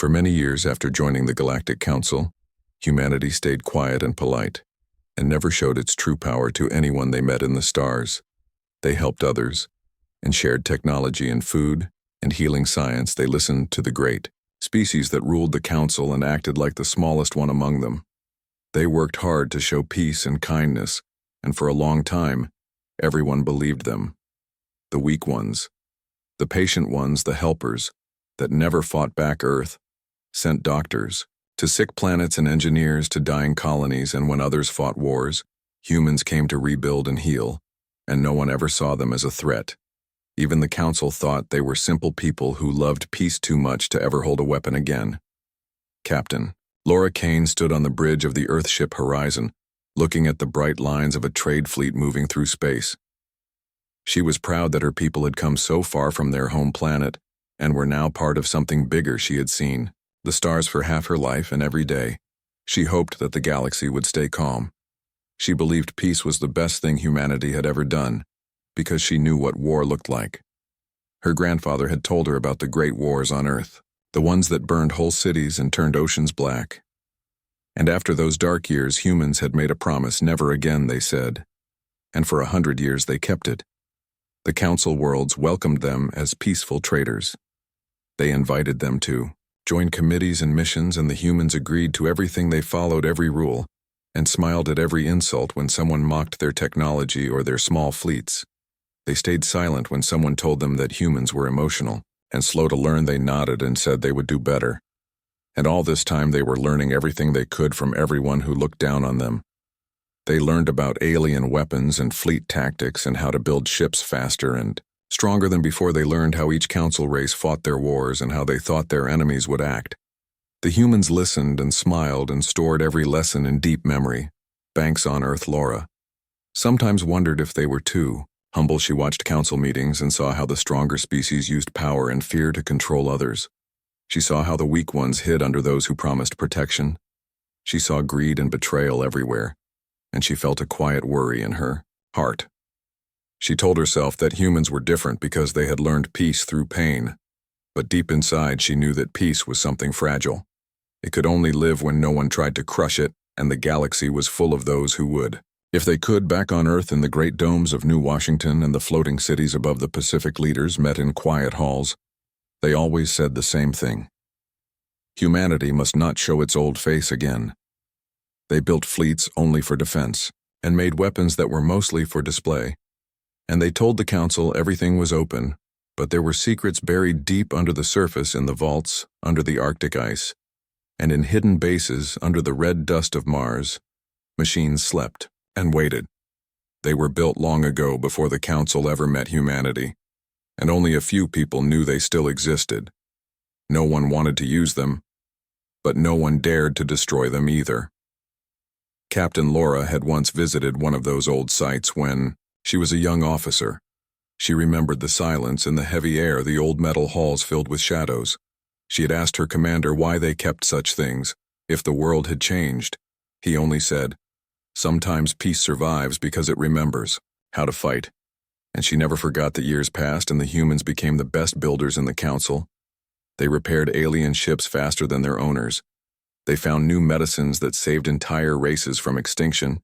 For many years after joining the Galactic Council, humanity stayed quiet and polite, and never showed its true power to anyone they met in the stars. They helped others, and shared technology and food, and healing science. They listened to the great species that ruled the Council and acted like the smallest one among them. They worked hard to show peace and kindness, and for a long time, everyone believed them. The weak ones, the patient ones, the helpers that never fought back Earth, sent doctors to sick planets and engineers to dying colonies, and when others fought wars, humans came to rebuild and heal, and no one ever saw them as a threat. Even the Council thought they were simple people who loved peace too much to ever hold a weapon again. Captain Laura Kane stood on the bridge of the Earthship Horizon, looking at the bright lines of a trade fleet moving through space. She was proud that her people had come so far from their home planet and were now part of something bigger she had seen the stars for half her life, and every day she hoped that the galaxy would stay calm. She believed peace was the best thing humanity had ever done, because she knew what war looked like. Her grandfather had told her about the great wars on Earth, the ones that burned whole cities and turned oceans black. And after those dark years, humans had made a promise, never again, they said. And for 100 years they kept it. The Council worlds welcomed them as peaceful traders. They invited them to join committees and missions, and the humans agreed to everything. They followed every rule and smiled at every insult when someone mocked their technology or their small fleets. They stayed silent when someone told them that humans were emotional, and slow to learn, they nodded and said they would do better. And all this time they were learning everything they could from everyone who looked down on them. They learned about alien weapons and fleet tactics and how to build ships faster and stronger than before. They learned how each Council race fought their wars and how they thought their enemies would act. The humans listened and smiled and stored every lesson in deep memory. Banks on Earth Laura sometimes wondered if they were too humble. She watched Council meetings and saw how the stronger species used power and fear to control others. She saw how the weak ones hid under those who promised protection. She saw greed and betrayal everywhere, and she felt a quiet worry in her heart. She told herself that humans were different because they had learned peace through pain, but deep inside she knew that peace was something fragile. It could only live when no one tried to crush it, and the galaxy was full of those who would. If they could, back on Earth in the great domes of New Washington and the floating cities above the Pacific, leaders met in quiet halls. They always said the same thing. Humanity must not show its old face again. They built fleets only for defense, and made weapons that were mostly for display. And they told the Council everything was open, but there were secrets buried deep under the surface, in the vaults, under the Arctic ice, and in hidden bases under the red dust of Mars. Machines slept and waited. They were built long ago, before the Council ever met humanity, and only a few people knew they still existed. No one wanted to use them, but no one dared to destroy them either. Captain Laura had once visited one of those old sites when she was a young officer. She remembered the silence in the heavy air, the old metal halls filled with shadows. She had asked her commander why they kept such things, if the world had changed. He only said, "Sometimes peace survives because it remembers how to fight." And she never forgot that years passed and the humans became the best builders in the Council. They repaired alien ships faster than their owners. They found new medicines that saved entire races from extinction.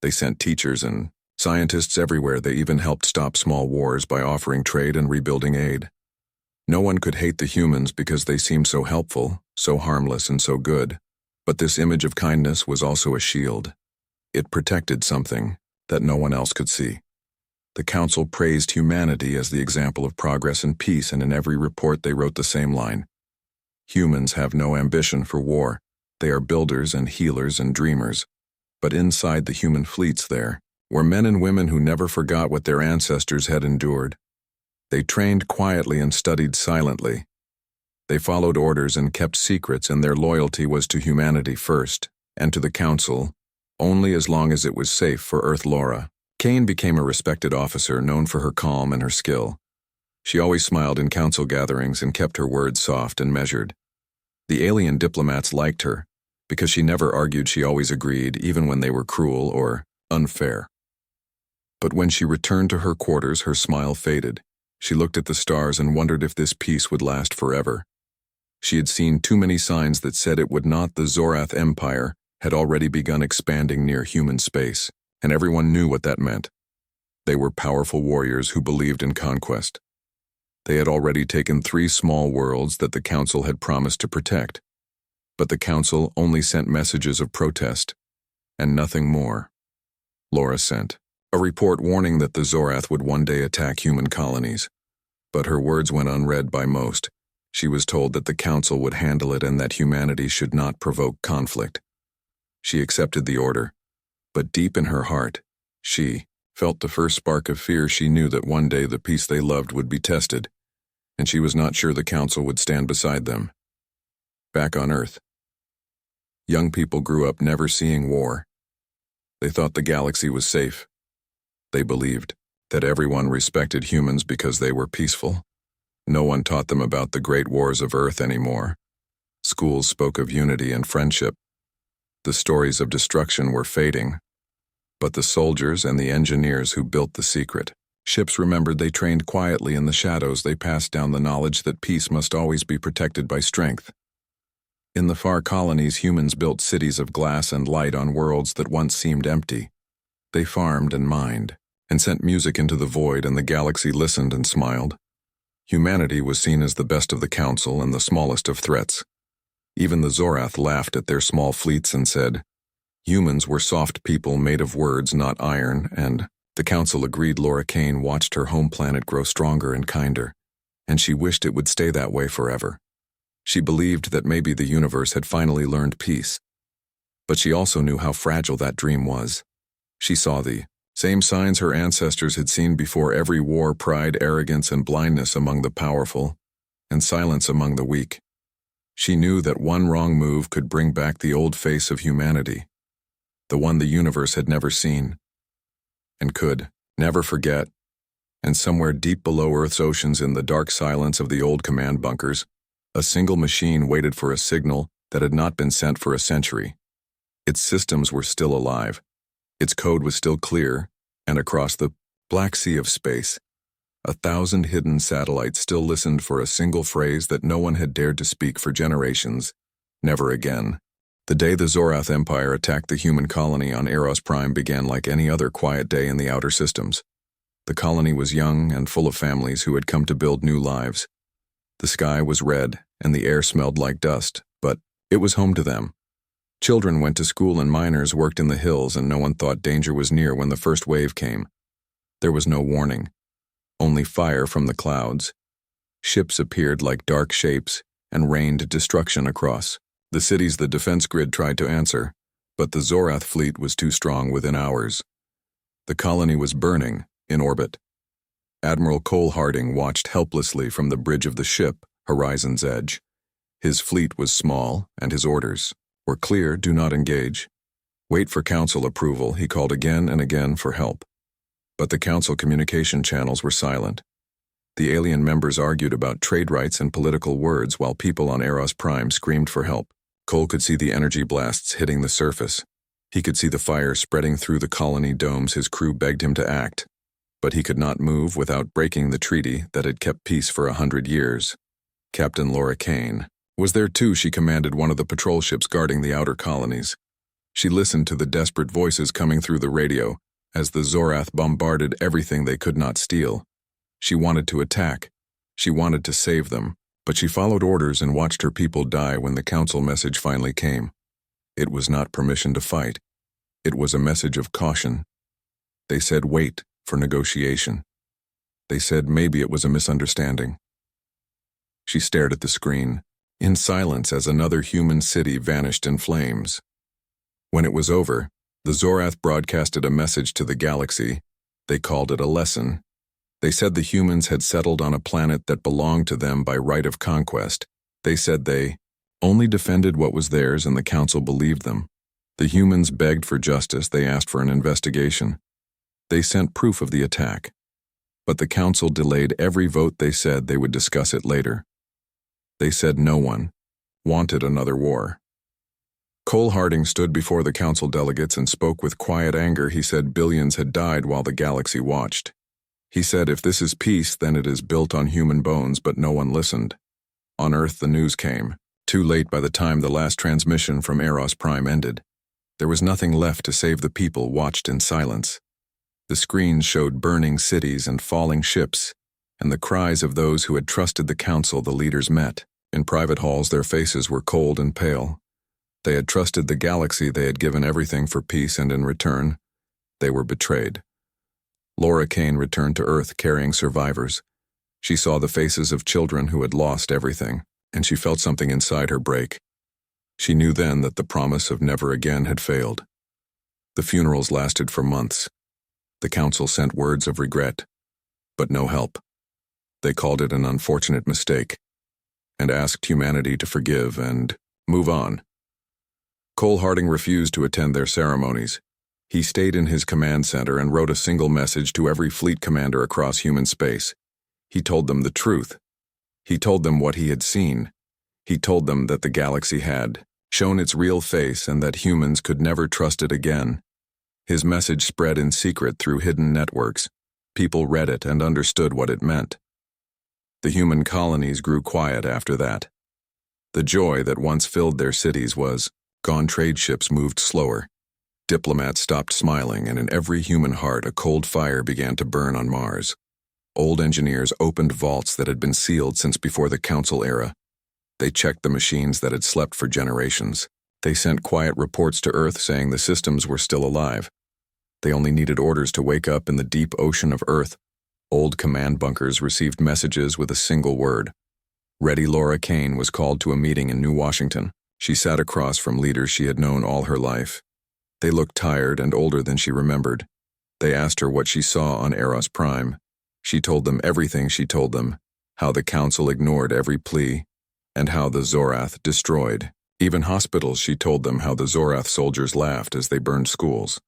They sent teachers and scientists everywhere. They even helped stop small wars by offering trade and rebuilding aid. No one could hate the humans because they seemed so helpful, so harmless, and so good. But this image of kindness was also a shield. It protected something that no one else could see. The Council praised humanity as the example of progress and peace, and in every report they wrote the same line. Humans have no ambition for war. They are builders and healers and dreamers. But inside the human fleets there were men and women who never forgot what their ancestors had endured. They trained quietly and studied silently. They followed orders and kept secrets, and their loyalty was to humanity first, and to the Council only as long as it was safe for Earth. Laura Kane became a respected officer, known for her calm and her skill. She always smiled in Council gatherings and kept her words soft and measured. The alien diplomats liked her because she never argued. She always agreed, even when they were cruel or unfair. But when she returned to her quarters, her smile faded. She looked at the stars and wondered if this peace would last forever. She had seen too many signs that said it would not. The Zorath Empire had already begun expanding near human space, and everyone knew what that meant. They were powerful warriors who believed in conquest. They had already taken 3 small worlds that the Council had promised to protect. But the Council only sent messages of protest, and nothing more. Laura sent a report warning that the Zorath would one day attack human colonies. But her words went unread by most. She was told that the Council would handle it and that humanity should not provoke conflict. She accepted the order, but deep in her heart, she felt the first spark of fear. She knew that one day the peace they loved would be tested, and she was not sure the Council would stand beside them. Back on Earth, young people grew up never seeing war. They thought the galaxy was safe. They believed that everyone respected humans because they were peaceful. No one taught them about the great wars of Earth anymore. Schools spoke of unity and friendship. The stories of destruction were fading. But the soldiers and the engineers who built the secret ships remembered. They trained quietly in the shadows. They passed down the knowledge that peace must always be protected by strength. In the far colonies, humans built cities of glass and light on worlds that once seemed empty. They farmed and mined, and sent music into the void, and the galaxy listened and smiled. Humanity was seen as the best of the Council and the smallest of threats. Even the Zorath laughed at their small fleets and said, humans were soft people made of words, not iron, and the Council agreed. Laura Kane watched her home planet grow stronger and kinder, and she wished it would stay that way forever. She believed that maybe the universe had finally learned peace. But she also knew how fragile that dream was. She saw the same signs her ancestors had seen before: every war, pride, arrogance, and blindness among the powerful, and silence among the weak. She knew that one wrong move could bring back the old face of humanity, the one the universe had never seen, and could never forget. And somewhere deep below Earth's oceans, in the dark silence of the old command bunkers, a single machine waited for a signal that had not been sent for a century. Its systems were still alive. Its code was still clear, and across the black sea of space, 1,000 hidden satellites still listened for a single phrase that no one had dared to speak for generations: never again. The day the Zorath Empire attacked the human colony on Eros Prime began like any other quiet day in the outer systems. The colony was young and full of families who had come to build new lives. The sky was red, and the air smelled like dust, but it was home to them. Children went to school and miners worked in the hills, and no one thought danger was near when the first wave came. There was no warning, only fire from the clouds. Ships appeared like dark shapes and rained destruction across the cities. The defense grid tried to answer, but the Zorath fleet was too strong. Within hours, the colony was burning in orbit. Admiral Cole Harding watched helplessly from the bridge of the ship, Horizon's Edge. His fleet was small, and his orders were clear: do not engage. Wait for Council approval. He called again and again for help. But the Council communication channels were silent. The alien members argued about trade rights and political words while people on Eros Prime screamed for help. Cole could see the energy blasts hitting the surface. He could see the fire spreading through the colony domes. His crew begged him to act, but he could not move without breaking the treaty that had kept peace for 100 years. Captain Laura Kane was there too. She commanded one of the patrol ships guarding the outer colonies. She listened to the desperate voices coming through the radio as the Zorath bombarded everything they could not steal. She wanted to attack. She wanted to save them, but she followed orders and watched her people die. When the Council message finally came, it was not permission to fight. It was a message of caution. They said wait for negotiation. They said maybe it was a misunderstanding. She stared at the screen, in silence, as another human city vanished in flames. When it was over, the Zorath broadcasted a message to the galaxy. They called it a lesson. They said the humans had settled on a planet that belonged to them by right of conquest. They said they only defended what was theirs, and the Council believed them. The humans begged for justice. They asked for an investigation. They sent proof of the attack. But the Council delayed every vote. They said they would discuss it later. They said no one wanted another war. Cole Harding stood before the Council delegates and spoke with quiet anger. He said billions had died while the galaxy watched. He said if this is peace, then it is built on human bones, but no one listened. On Earth, the news came, too late by the time the last transmission from Eros Prime ended. There was nothing left to save the people watched in silence. The screens showed burning cities and falling ships, and the cries of those who had trusted the council the leaders met. In private halls, their faces were cold and pale. They had trusted the galaxy, they had given everything for peace, and in return, they were betrayed. Laura Kane returned to Earth carrying survivors. She saw the faces of children who had lost everything, and she felt something inside her break. She knew then that the promise of never again had failed. The funerals lasted for months. The council sent words of regret, but no help. They called it an unfortunate mistake, and asked humanity to forgive and move on. Cole Harding refused to attend their ceremonies. He stayed in his command center and wrote a single message to every fleet commander across human space. He told them the truth. He told them what he had seen. He told them that the galaxy had shown its real face and that humans could never trust it again. His message spread in secret through hidden networks. People read it and understood what it meant. The human colonies grew quiet after that. The joy that once filled their cities was gone. Trade ships moved slower. Diplomats stopped smiling, and in every human heart a cold fire began to burn on Mars. Old engineers opened vaults that had been sealed since before the Council era. They checked the machines that had slept for generations. They sent quiet reports to Earth saying the systems were still alive. They only needed orders to wake up in the deep ocean of Earth. Old command bunkers received messages with a single word. Ready. Laura Kane was called to a meeting in New Washington. She sat across from leaders she had known all her life. They looked tired and older than she remembered. They asked her what she saw on Eros Prime. She told them everything she told them, how the council ignored every plea, and how the Zorath destroyed. Even hospitals. She told them how the Zorath soldiers laughed as they burned schools.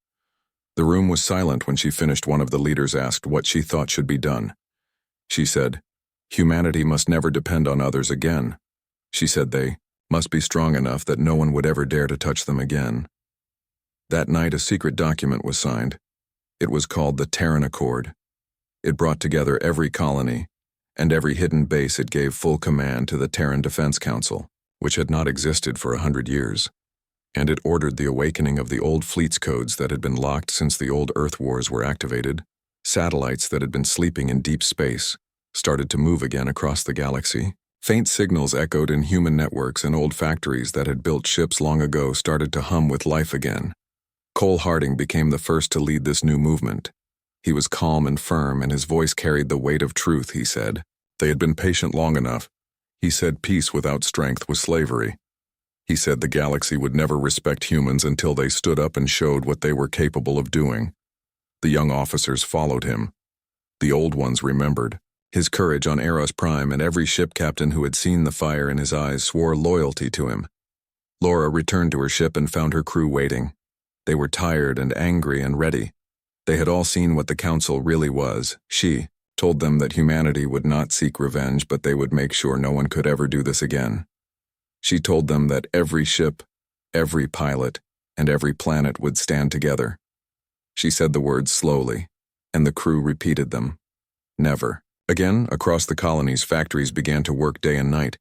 The room was silent when she finished. One of the leaders asked what she thought should be done. She said, humanity must never depend on others again. She said they must be strong enough that no one would ever dare to touch them again. That night, a secret document was signed. It was called the Terran Accord. It brought together every colony and every hidden base. It gave full command to the Terran Defense Council, which had not existed for 100 years. And it ordered the awakening of the old fleet's codes that had been locked since the old Earth wars were activated. Satellites that had been sleeping in deep space started to move again across the galaxy. Faint signals echoed in human networks, and old factories that had built ships long ago started to hum with life again. Cole Harding became the first to lead this new movement. He was calm and firm, and his voice carried the weight of truth. He said, they had been patient long enough. He said peace without strength was slavery. He said the galaxy would never respect humans until they stood up and showed what they were capable of doing. The young officers followed him. The old ones remembered his courage on Eros Prime, and every ship captain who had seen the fire in his eyes swore loyalty to him. Laura returned to her ship and found her crew waiting. They were tired and angry and ready. They had all seen what the council really was. She told them that humanity would not seek revenge, but they would make sure no one could ever do this again. She told them that every ship, every pilot, and every planet would stand together. She said the words slowly, and the crew repeated them. Never. Again, across the colonies, factories began to work day and night,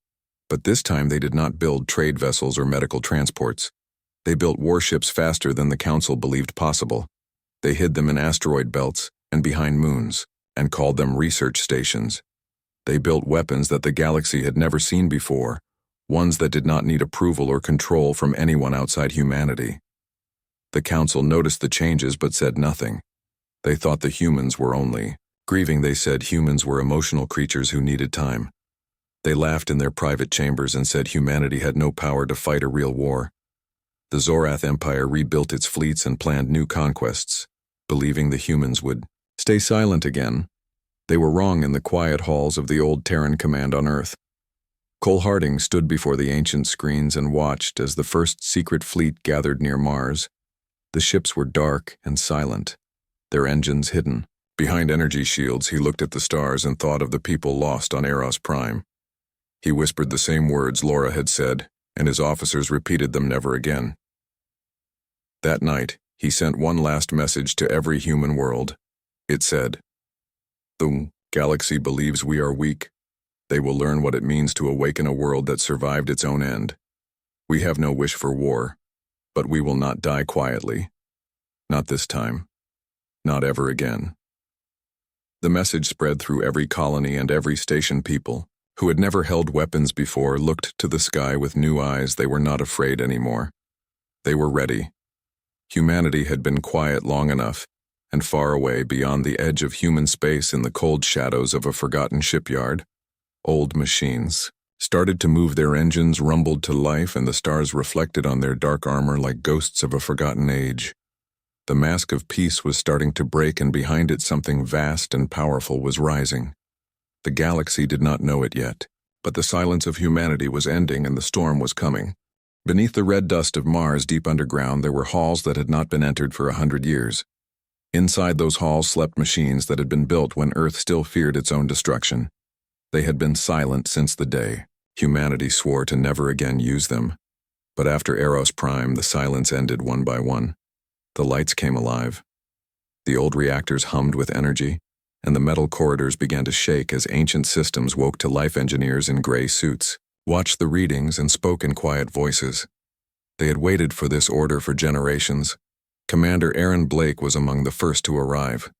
but this time they did not build trade vessels or medical transports. They built warships faster than the council believed possible. They hid them in asteroid belts and behind moons, and called them research stations. They built weapons that the galaxy had never seen before, ones that did not need approval or control from anyone outside humanity. The council noticed the changes but said nothing. They thought the humans were only grieving. They said humans were emotional creatures who needed time. They laughed in their private chambers and said humanity had no power to fight a real war. The Zorath Empire rebuilt its fleets and planned new conquests, believing the humans would stay silent again. They were wrong. In the quiet halls of the old Terran command on Earth, Cole Harding stood before the ancient screens and watched as the first secret fleet gathered near Mars. The ships were dark and silent, their engines hidden. Behind energy shields, he looked at the stars and thought of the people lost on Eros Prime. He whispered the same words Laura had said, and his officers repeated them: never again. That night, he sent one last message to every human world. It said, "The galaxy believes we are weak, They will learn what it means to awaken a world that survived its own end. We have no wish for war, but we will not die quietly. Not this time. Not ever again. The message spread through every colony and every station. People, who had never held weapons before, looked to the sky with new eyes. They were not afraid anymore. They were ready. Humanity had been quiet long enough, and far away beyond the edge of human space in the cold shadows of a forgotten shipyard, old machines started to move. Their engines rumbled to life, and the stars reflected on their dark armor like ghosts of a forgotten age. The mask of peace was starting to break, and behind it something vast and powerful was rising. The galaxy did not know it yet, but the silence of humanity was ending and the storm was coming. Beneath the red dust of Mars, deep underground, there were halls that had not been entered for 100 years. Inside those halls slept machines that had been built when Earth still feared its own destruction. They had been silent since the day humanity swore to never again use them. But after Eros Prime, the silence ended one by one. The lights came alive. The old reactors hummed with energy, and the metal corridors began to shake as ancient systems woke to life. Engineers in gray suits watched the readings and spoke in quiet voices. They had waited for this order for generations. Commander Erin Blake was among the first to arrive.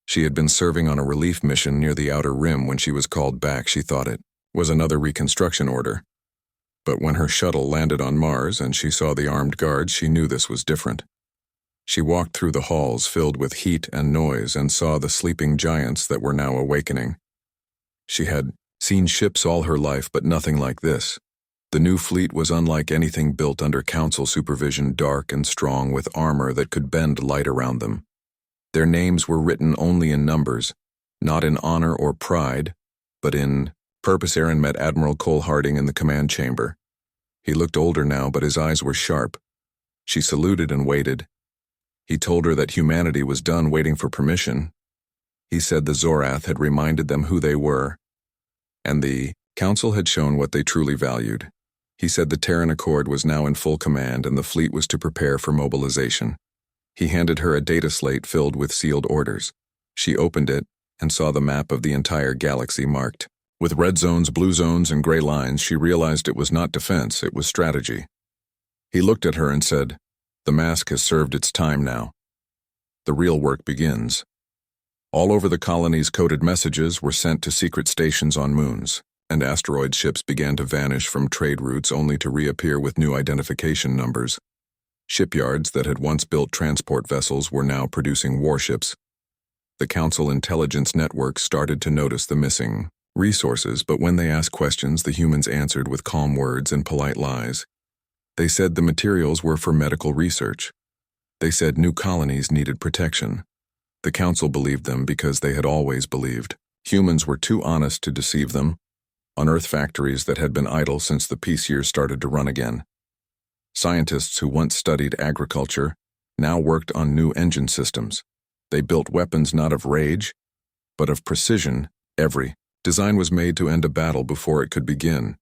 She had been serving on a relief mission near the Outer Rim when she was called back. She thought it was another reconstruction order. But when her shuttle landed on Mars and she saw the armed guards, she knew this was different. She walked through the halls filled with heat and noise and saw the sleeping giants that were now awakening. She had seen ships all her life, but nothing like this. The new fleet was unlike anything built under Council supervision, dark and strong with armor that could bend light around them. Their names were written only in numbers, not in honor or pride, but in purpose. Erin met Admiral Cole Harding in the command chamber. He looked older now, but his eyes were sharp. She saluted and waited. He told her that humanity was done waiting for permission. He said the Zorath had reminded them who they were, and the Council had shown what they truly valued. He said the Terran Accord was now in full command and the fleet was to prepare for mobilization. He handed her a data slate filled with sealed orders. She opened it and saw the map of the entire galaxy marked with red zones, blue zones, and gray lines. She realized it was not defense, it was strategy. He looked at her and said, "The mask has served its time now. The real work begins." All over the colonies, coded messages were sent to secret stations on moons, and asteroid ships began to vanish from trade routes only to reappear with new identification numbers. Shipyards that had once built transport vessels were now producing warships. The Council intelligence network started to notice the missing resources, but when they asked questions, the humans answered with calm words and polite lies. They said the materials were for medical research. They said new colonies needed protection. The Council believed them because they had always believed. Humans were too honest to deceive them. Unearth factories that had been idle since the peace years started to run again. Scientists who once studied agriculture now worked on new engine systems. They built weapons not of rage, but of precision. Every design was made to end a battle before it could begin.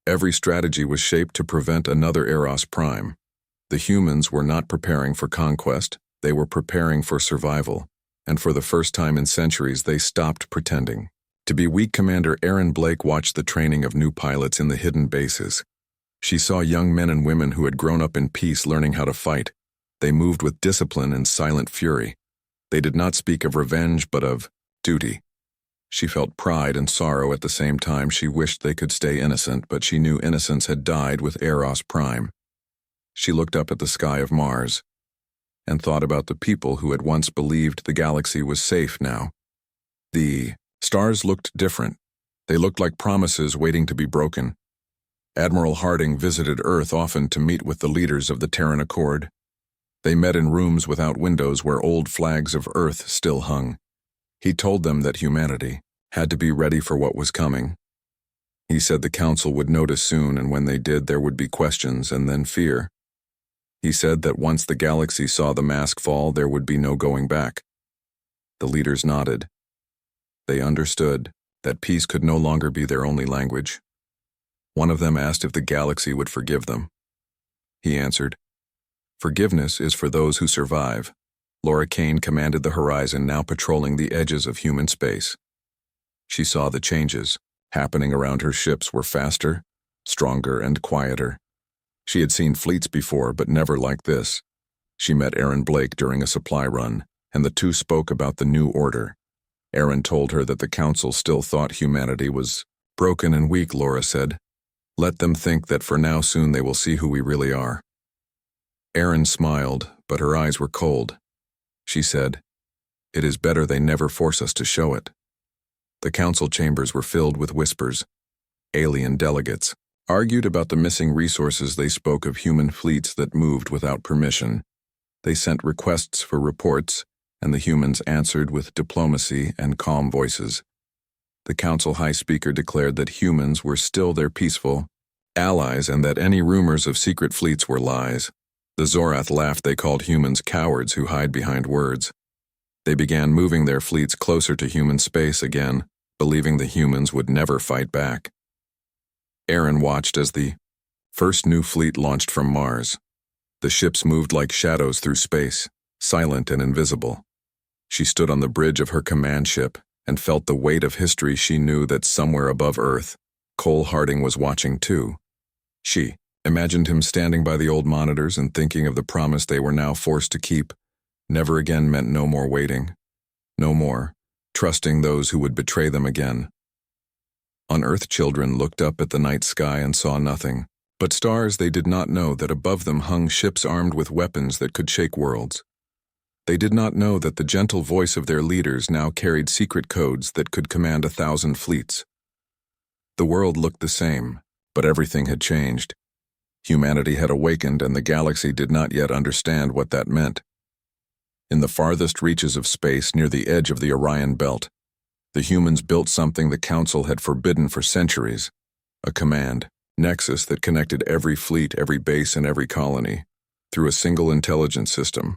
Every strategy was shaped to prevent another Eros Prime. The humans were not preparing for conquest, they were preparing for survival, and for the first time in centuries they stopped pretending to be weak. Commander Erin Blake watched the training of new pilots in the hidden bases. She saw young men and women who had grown up in peace learning how to fight. They moved with discipline and silent fury. They did not speak of revenge but of duty. She felt pride and sorrow at the same time. She wished they could stay innocent, but she knew innocence had died with Eros Prime. She looked up at the sky of Mars and thought about the people who had once believed the galaxy was safe now. The stars looked different. They looked like promises waiting to be broken. Admiral Harding visited Earth often to meet with the leaders of the Terran Accord. They met in rooms without windows where old flags of Earth still hung. He told them that humanity had to be ready for what was coming. He said the Council would notice soon, and when they did, there would be questions and then fear. He said that once the galaxy saw the mask fall, there would be no going back. The leaders nodded. They understood that peace could no longer be their only language. One of them asked if the galaxy would forgive them. He answered, "Forgiveness is for those who survive." Laura Kane commanded the Horizon, now patrolling the edges of human space. She saw the changes. happening around her ships were faster, stronger, and quieter. She had seen fleets before, but never like this. She met Aaron Blake during a supply run, and the two spoke about the new order. Aaron told her that the Council still thought humanity was broken and weak, Laura said. Let them think that for now soon they will see who we really are. Aaron smiled, but her eyes were cold. She said, It is better they never force us to show it. The council chambers were filled with whispers. Alien delegates argued about the missing resources. They spoke of human fleets that moved without permission. They sent requests for reports, and the humans answered with diplomacy and calm voices. The council high speaker declared that humans were still their peaceful allies and that any rumors of secret fleets were lies. The Zorath laughed. They called humans cowards who hide behind words. They began moving their fleets closer to human space again, believing the humans would never fight back. Aaron watched as the first new fleet launched from Mars. The ships moved like shadows through space, silent and invisible. She stood on the bridge of her command ship and felt the weight of history. She knew that somewhere above Earth, Cole Harding was watching too. She imagined him standing by the old monitors and thinking of the promise they were now forced to keep. Never again meant no more waiting. No more trusting those who would betray them again. On Earth, children looked up at the night sky and saw nothing but stars. They did not know that above them hung ships armed with weapons that could shake worlds. They did not know that the gentle voice of their leaders now carried secret codes that could command 1,000 fleets. The world looked the same, but everything had changed. Humanity had awakened, and the galaxy did not yet understand what that meant. In the farthest reaches of space, near the edge of the Orion Belt, the humans built something the Council had forbidden for centuries, a command nexus that connected every fleet, every base, and every colony through a single intelligence system.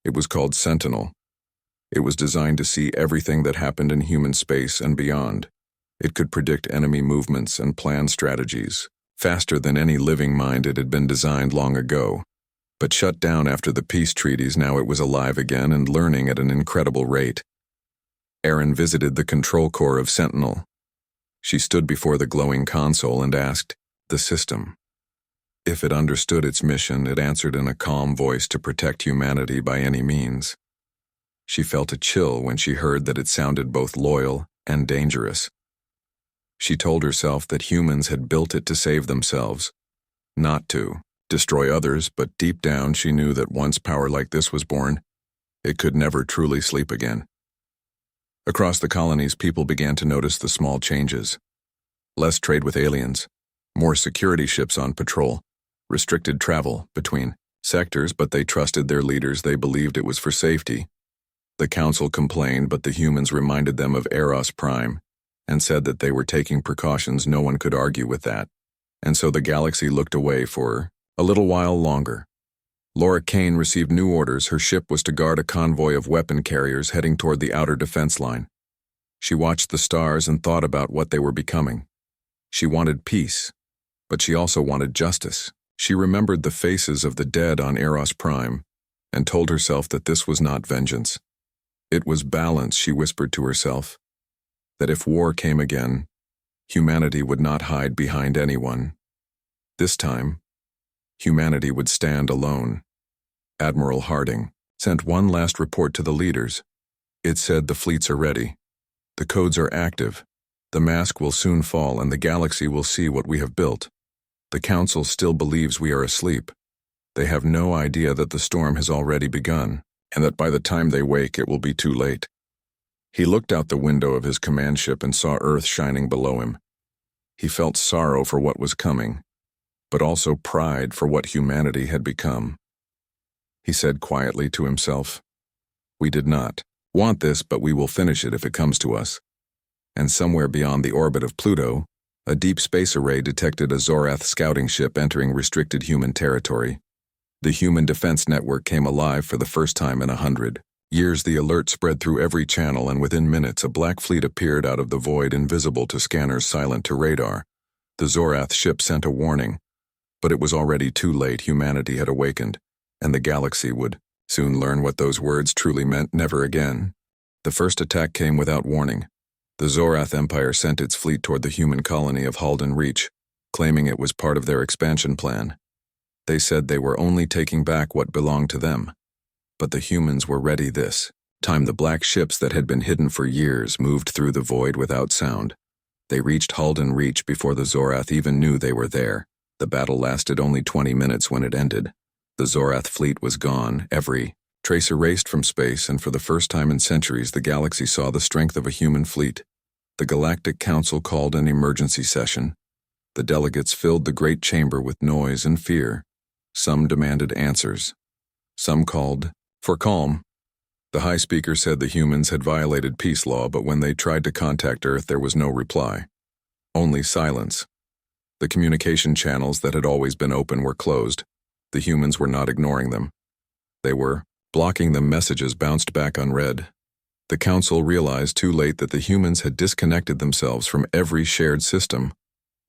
It was called Sentinel. It was designed to see everything that happened in human space and beyond. It could predict enemy movements and plan strategies. Faster than any living mind, it had been designed long ago. But shut down after the peace treaties, now it was alive again and learning at an incredible rate. Aaron visited the control core of Sentinel. She stood before the glowing console and asked the system if it understood its mission. It answered in a calm voice, to protect humanity by any means. She felt a chill when she heard that it sounded both loyal and dangerous. She told herself that humans had built it to save themselves, not to destroy others, but deep down she knew that once power like this was born, it could never truly sleep again. Across the colonies, people began to notice the small changes. Less trade with aliens, more security ships on patrol, restricted travel between sectors, but they trusted their leaders. They believed it was for safety. The Council complained, but the humans reminded them of Eros Prime and said that they were taking precautions. No one could argue with that. And so the galaxy looked away for a little while longer. Laura Kane received new orders. Her ship was to guard a convoy of weapon carriers heading toward the outer defense line. She watched the stars and thought about what they were becoming. She wanted peace, but she also wanted justice. She remembered the faces of the dead on Eros Prime and told herself that this was not vengeance. It was balance. She whispered to herself that if war came again, humanity would not hide behind anyone. This time, humanity would stand alone. Admiral Harding sent one last report to the leaders. It said the fleets are ready. The codes are active. The mask will soon fall and the galaxy will see what we have built. The Council still believes we are asleep. They have no idea that the storm has already begun, and that by the time they wake it will be too late. He looked out the window of his command ship and saw Earth shining below him. He felt sorrow for what was coming, but also pride for what humanity had become. He said quietly to himself, "We did not want this, but we will finish it if it comes to us." And somewhere beyond the orbit of Pluto, a deep space array detected a Zorath scouting ship entering restricted human territory. The human defense network came alive for the first time in 100 years. The alert spread through every channel, and within minutes a black fleet appeared out of the void, invisible to scanners, silent to radar. The Zorath ship sent a warning, but it was already too late. Humanity had awakened, and the galaxy would soon learn what those words truly meant: never again. The first attack came without warning. The Zorath Empire sent its fleet toward the human colony of Halden Reach, claiming it was part of their expansion plan. They said they were only taking back what belonged to them. But the humans were ready this time. The black ships that had been hidden for years moved through the void without sound. They reached Halden Reach before the Zorath even knew they were there. The battle lasted only 20 minutes when it ended. The Zorath fleet was gone, every trace erased from space, and for the first time in centuries the galaxy saw the strength of a human fleet. The Galactic Council called an emergency session. The delegates filled the great chamber with noise and fear. Some demanded answers. Some called for calm. The High Speaker said the humans had violated peace law, but when they tried to contact Earth there was no reply. Only silence. The communication channels that had always been open were closed. The humans were not ignoring them. They were blocking them. Messages bounced back unread. The Council realized too late that the humans had disconnected themselves from every shared system.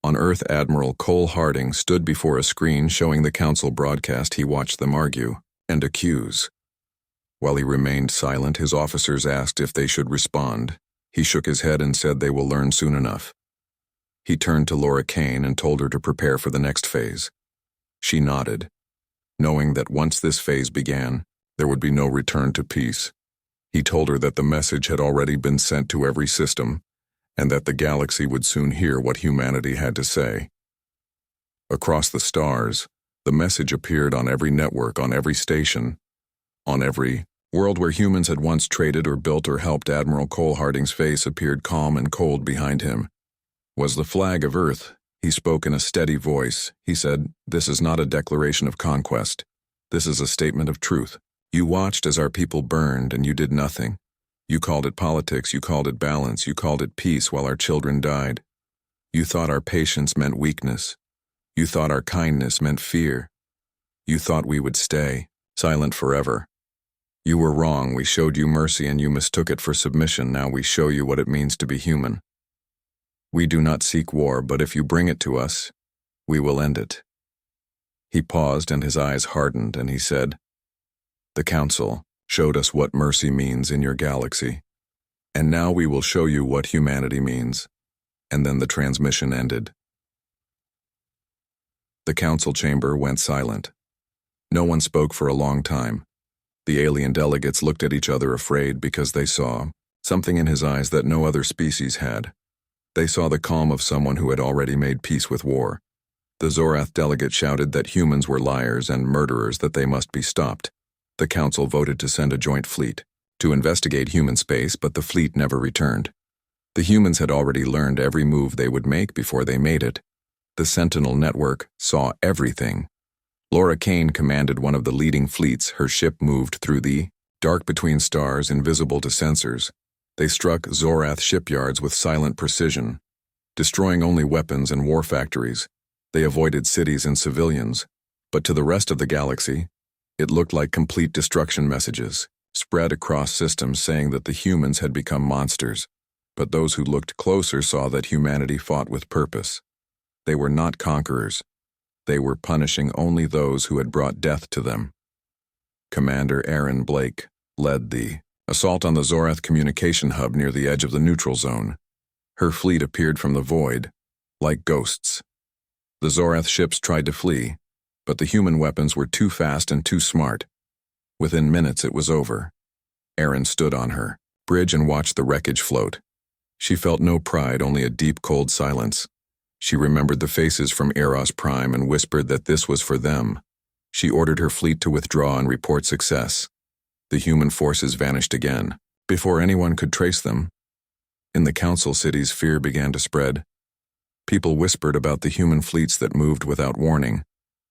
On Earth, Admiral Cole Harding stood before a screen showing the Council broadcast. He watched them argue and accuse. While he remained silent, his officers asked if they should respond. He shook his head and said they will learn soon enough. He turned to Laura Kane and told her to prepare for the next phase. She nodded, knowing that once this phase began, there would be no return to peace. He told her that the message had already been sent to every system, and that the galaxy would soon hear what humanity had to say. Across the stars, the message appeared on every network, on every station, on every world where humans had once traded or built or helped. Admiral Cole Harding's face appeared calm and cold behind him. Was the flag of Earth. He spoke in a steady voice. He said, "This is not a declaration of conquest. This is a statement of truth. You watched as our people burned and you did nothing. You called it politics, you called it balance, you called it peace while our children died. You thought our patience meant weakness. You thought our kindness meant fear. You thought we would stay silent forever. You were wrong. We showed you mercy and you mistook it for submission. Now we show you what it means to be human. We do not seek war, but if you bring it to us, we will end it." He paused and his eyes hardened, and he said, "The Council showed us what mercy means in your galaxy, and now we will show you what humanity means." And then the transmission ended. The Council chamber went silent. No one spoke for a long time. The alien delegates looked at each other, afraid, because they saw something in his eyes that no other species had. They saw the calm of someone who had already made peace with war. The Zorath delegate shouted that humans were liars and murderers, that they must be stopped. The Council voted to send a joint fleet to investigate human space, but the fleet never returned. The humans had already learned every move they would make before they made it. The Sentinel network saw everything. Laura Kane commanded one of the leading fleets. Her ship moved through the dark between stars, invisible to sensors. They struck Zorath shipyards with silent precision, destroying only weapons and war factories. They avoided cities and civilians, but to the rest of the galaxy, it looked like complete destruction. Messages spread across systems saying that the humans had become monsters, but those who looked closer saw that humanity fought with purpose. They were not conquerors. They were punishing only those who had brought death to them. Commander Aaron Blake led the assault on the Zorath communication hub near the edge of the neutral zone. Her fleet appeared from the void, like ghosts. The Zorath ships tried to flee, but the human weapons were too fast and too smart. Within minutes it was over. Aaron stood on her bridge and watched the wreckage float. She felt no pride, only a deep, cold silence. She remembered the faces from Eros Prime and whispered that this was for them. She ordered her fleet to withdraw and report success. The human forces vanished again, before anyone could trace them. In the Council cities, fear began to spread. People whispered about the human fleets that moved without warning.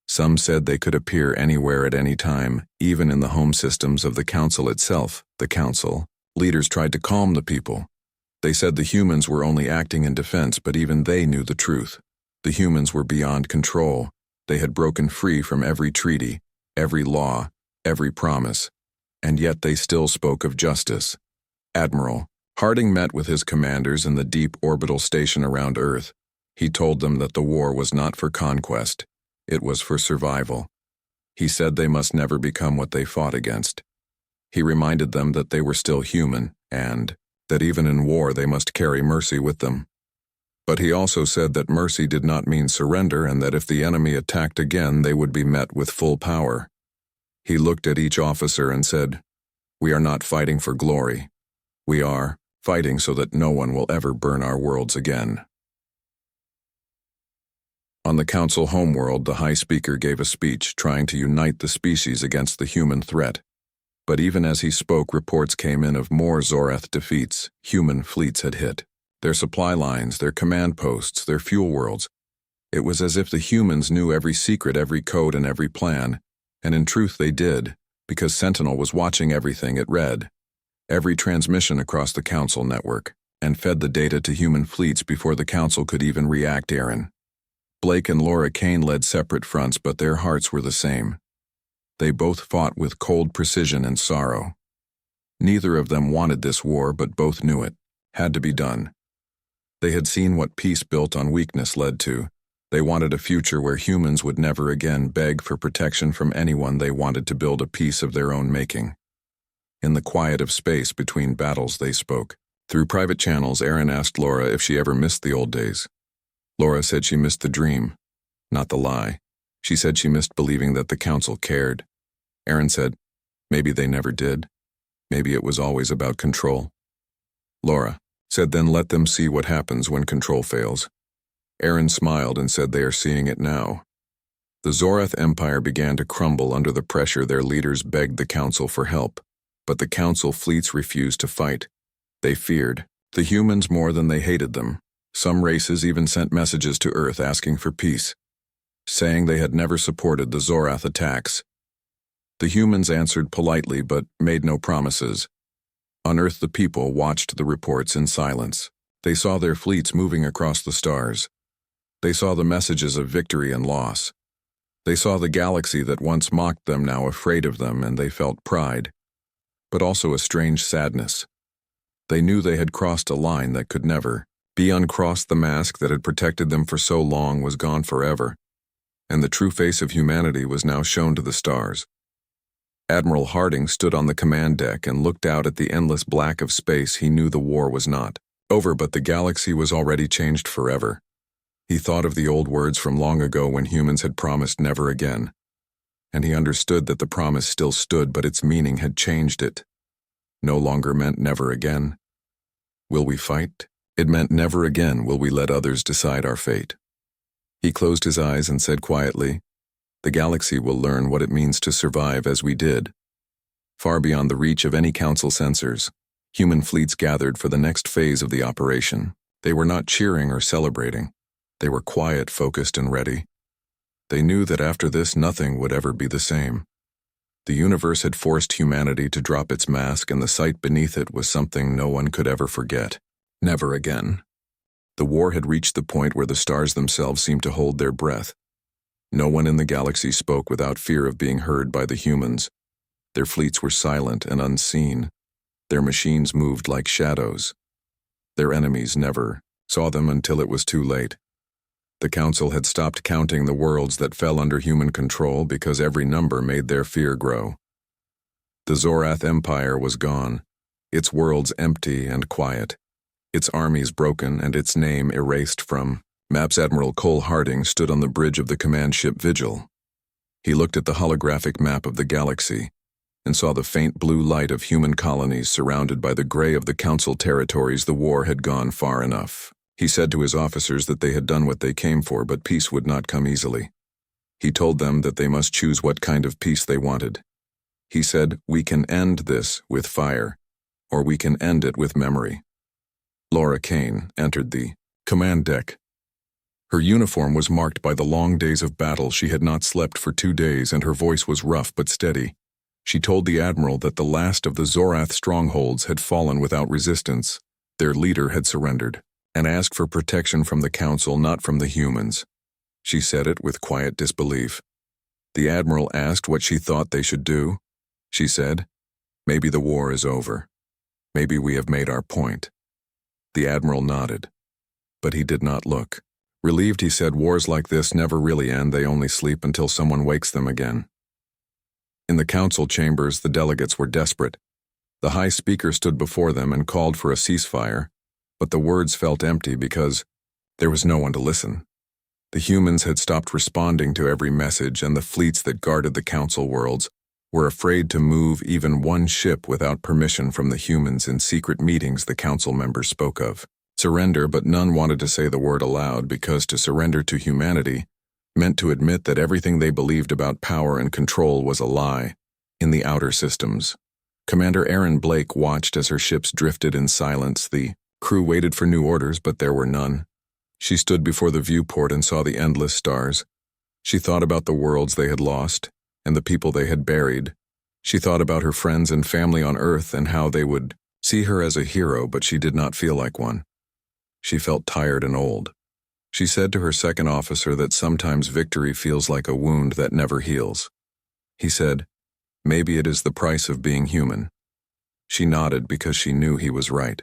Some said they could appear anywhere at any time, even in the home systems of the Council itself. The Council leaders tried to calm the people. They said the humans were only acting in defense, but even they knew the truth. The humans were beyond control. They had broken free from every treaty, every law, every promise, and yet they still spoke of justice. Admiral Harding met with his commanders in the deep orbital station around Earth. He told them that the war was not for conquest. It was for survival. He said they must never become what they fought against. He reminded them that they were still human, and that even in war they must carry mercy with them. But he also said that mercy did not mean surrender and that if the enemy attacked again they would be met with full power. He looked at each officer and said, "We are not fighting for glory. We are fighting so that no one will ever burn our worlds again." On the council homeworld, the High Speaker gave a speech trying to unite the species against the human threat. But even as he spoke, reports came in of more Zorath defeats. Human fleets had hit their supply lines, their command posts, their fuel worlds. It was as if the humans knew every secret, every code, and every plan. And in truth they did, because Sentinel was watching everything it read, every transmission across the Council network, and fed the data to human fleets before the Council could even react. Aaron, Blake, and Laura Kane led separate fronts, but their hearts were the same. They both fought with cold precision and sorrow. Neither of them wanted this war, but both knew it had to be done. They had seen what peace built on weakness led to. They wanted a future where humans would never again beg for protection from anyone. They wanted to build a peace of their own making. In the quiet of space between battles they spoke. Through private channels, Aaron asked Laura if she ever missed the old days. Laura said she missed the dream, not the lie. She said she missed believing that the Council cared. Aaron said, maybe they never did. Maybe it was always about control. Laura said, then let them see what happens when control fails. Aaron smiled and said they are seeing it now. The Zorath Empire began to crumble under the pressure. Their leaders begged the Council for help, but the Council fleets refused to fight. They feared the humans more than they hated them. Some races even sent messages to Earth asking for peace, saying they had never supported the Zorath attacks. The humans answered politely but made no promises. On Earth, the people watched the reports in silence. They saw their fleets moving across the stars. They saw the messages of victory and loss. They saw the galaxy that once mocked them now afraid of them, and they felt pride, but also a strange sadness. They knew they had crossed a line that could never be uncrossed. The mask that had protected them for so long was gone forever, and the true face of humanity was now shown to the stars. Admiral Harding stood on the command deck and looked out at the endless black of space. He knew the war was not over, but the galaxy was already changed forever. He thought of the old words from long ago when humans had promised never again, and he understood that the promise still stood, but its meaning had changed. It no longer meant never again. Will we fight? It meant never again will we let others decide our fate. He closed his eyes and said quietly, the galaxy will learn what it means to survive as we did. Far beyond the reach of any Council sensors, human fleets gathered for the next phase of the operation. They were not cheering or celebrating. They were quiet, focused, and ready. They knew that after this nothing would ever be the same. The universe had forced humanity to drop its mask, and the sight beneath it was something no one could ever forget. Never again. The war had reached the point where the stars themselves seemed to hold their breath. No one in the galaxy spoke without fear of being heard by the humans. Their fleets were silent and unseen. Their machines moved like shadows. Their enemies never saw them until it was too late. The Council had stopped counting the worlds that fell under human control because every number made their fear grow. The Zorath Empire was gone, its worlds empty and quiet, its armies broken and its name erased from maps. Admiral Cole Harding stood on the bridge of the command ship Vigil. He looked at the holographic map of the galaxy and saw the faint blue light of human colonies surrounded by the gray of the Council territories. The war had gone far enough. He said to his officers that they had done what they came for, but peace would not come easily. He told them that they must choose what kind of peace they wanted. He said, we can end this with fire, or we can end it with memory. Laura Kane entered the command deck. Her uniform was marked by the long days of battle. She had not slept for 2 days, and her voice was rough but steady. She told the Admiral that the last of the Zorath strongholds had fallen without resistance. Their leader had surrendered, and asked for protection from the Council, not from the humans. She said it with quiet disbelief. The Admiral asked what she thought they should do. She said, maybe the war is over. Maybe we have made our point. The Admiral nodded, but he did not look. Relieved, he said, wars like this never really end. They only sleep until someone wakes them again. In the Council chambers, the delegates were desperate. The High Speaker stood before them and called for a ceasefire, but the words felt empty because there was no one to listen. The humans had stopped responding to every message, and the fleets that guarded the Council worlds were afraid to move even one ship without permission from the humans in secret meetings the Council members spoke of. Surrender, but none wanted to say the word aloud because to surrender to humanity meant to admit that everything they believed about power and control was a lie in the outer systems. Commander Erin Blake watched as her ships drifted in silence. The crew waited for new orders, but there were none. She stood before the viewport and saw the endless stars. She thought about the worlds they had lost and the people they had buried. She thought about her friends and family on Earth and how they would see her as a hero, but she did not feel like one. She felt tired and old. She said to her second officer that sometimes victory feels like a wound that never heals. He said, "Maybe it is the price of being human." She nodded because she knew he was right.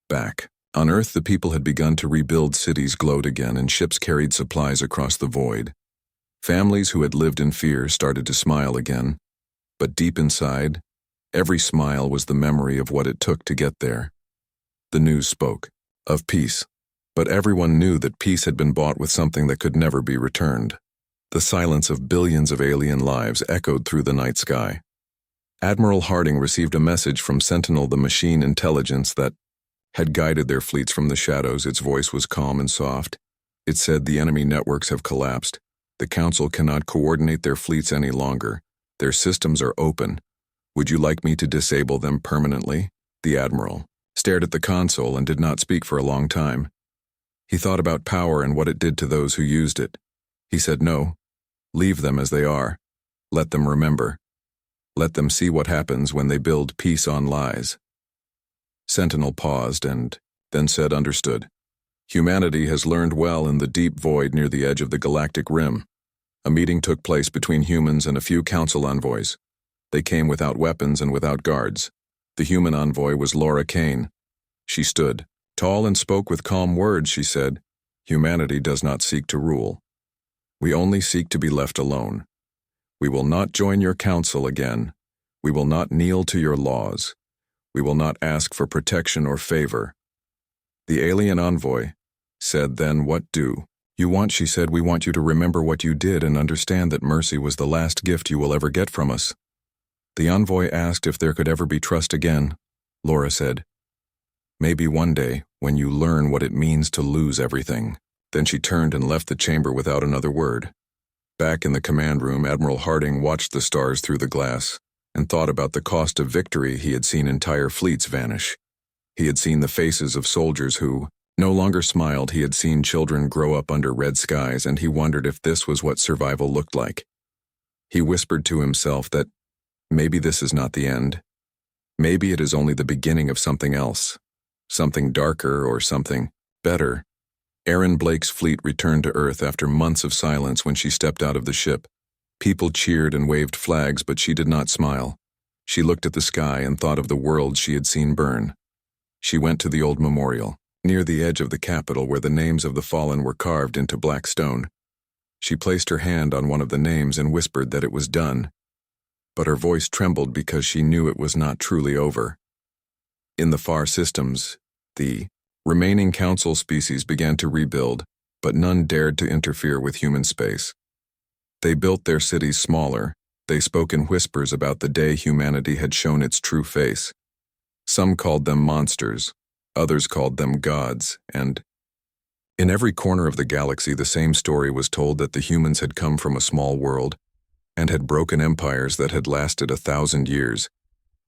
Back on Earth, the people had begun to rebuild. Cities glowed again and ships carried supplies across the void. Families who had lived in fear started to smile again, but deep inside, every smile was the memory of what it took to get there. The news spoke of peace, but everyone knew that peace had been bought with something that could never be returned. The silence of billions of alien lives echoed through the night sky. Admiral Harding received a message from Sentinel, the machine intelligence that had guided their fleets from the shadows. Its voice was calm and soft. It said, "The enemy networks have collapsed. The Council cannot coordinate their fleets any longer. Their systems are open. Would you like me to disable them permanently?" The Admiral stared at the console and did not speak for a long time. He thought about power and what it did to those who used it. He said, "No. Leave them as they are. Let them remember. Let them see what happens when they build peace on lies." Sentinel paused and then said, "Understood. Humanity has learned well in the deep void near the edge of the galactic rim." A meeting took place between humans and a few Council envoys. They came without weapons and without guards. The human envoy was Laura Kane. She stood tall and spoke with calm words. She said, "Humanity does not seek to rule. We only seek to be left alone. We will not join your council again. We will not kneel to your laws. We will not ask for protection or favor." The alien envoy said, "Then what do you want?" She said, "We want you to remember what you did and understand that mercy was the last gift you will ever get from us." The envoy asked if there could ever be trust again. Laura said, "Maybe one day, when you learn what it means to lose everything." Then she turned and left the chamber without another word. Back in the command room, Admiral Harding watched the stars through the glass and thought about the cost of victory. He had seen entire fleets vanish. He had seen the faces of soldiers who no longer smiled. He had seen children grow up under red skies, and he wondered if this was what survival looked like. He whispered to himself that maybe this is not the end. Maybe it is only the beginning of something else, something darker or something better. Erin Blake's fleet returned to Earth after months of silence. When she stepped out of the ship, people cheered and waved flags, but she did not smile. She looked at the sky and thought of the world she had seen burn. She went to the old memorial, near the edge of the capital where the names of the fallen were carved into black stone. She placed her hand on one of the names and whispered that it was done, but her voice trembled because she knew it was not truly over. In the far systems, the remaining Council species began to rebuild, but none dared to interfere with human space. They built their cities smaller. They spoke in whispers about the day humanity had shown its true face. Some called them monsters, others called them gods, and in every corner of the galaxy the same story was told, that the humans had come from a small world and had broken empires that had lasted 1,000 years,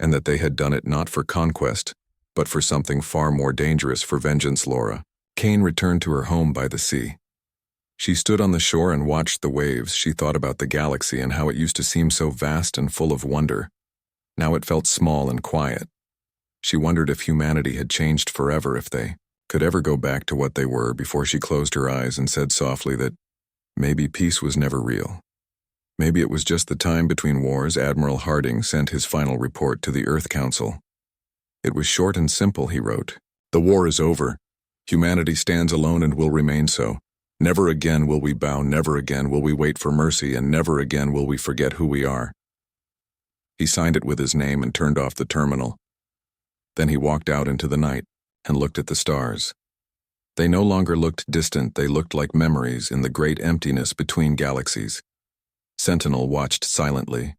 and that they had done it not for conquest, but for something far more dangerous, for vengeance. Laura Kane returned to her home by the sea. She stood on the shore and watched the waves. She thought about the galaxy and how it used to seem so vast and full of wonder. Now it felt small and quiet. She wondered if humanity had changed forever, if they could ever go back to what they were, before she closed her eyes and said softly that maybe peace was never real. Maybe it was just the time between wars. Admiral Harding sent his final report to the Earth Council. It was short and simple. He wrote, "The war is over. Humanity stands alone and will remain so. Never again will we bow, never again will we wait for mercy, and never again will we forget who we are." He signed it with his name and turned off the terminal. Then he walked out into the night and looked at the stars. They no longer looked distant, they looked like memories in the great emptiness between galaxies. Sentinel watched silently.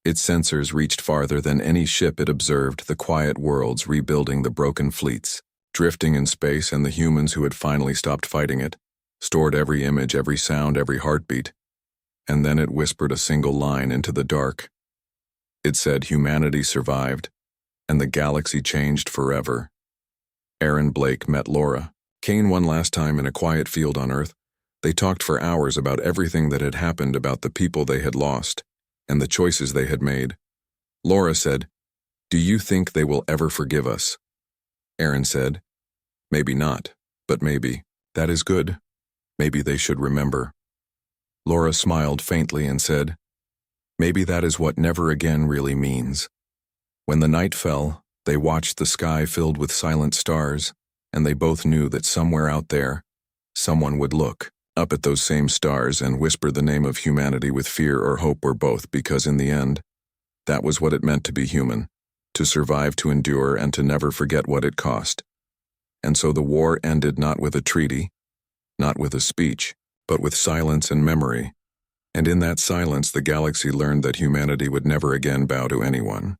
Its sensors reached farther than any ship it observed the quiet worlds rebuilding the broken fleets, drifting in space, and the humans who had finally stopped fighting it, stored every image, every sound, every heartbeat. And then it whispered a single line into the dark. It said humanity survived, and the galaxy changed forever. Aaron Blake met Laura Kane one last time in a quiet field on Earth. They talked for hours about everything that had happened, about the people they had lost, and the choices they had made. Laura said, "Do you think they will ever forgive us?" Aaron said, "Maybe not, but maybe. That is good. Maybe they should remember." Laura smiled faintly and said, "Maybe that is what never again really means." When the night fell, they watched the sky filled with silent stars, and they both knew that somewhere out there, someone would look up at those same stars and whisper the name of humanity with fear or hope or both, because in the end, that was what it meant to be human, to survive, to endure, and to never forget what it cost. And so the war ended not with a treaty, not with a speech, but with silence and memory. And in that silence, the galaxy learned that humanity would never again bow to anyone.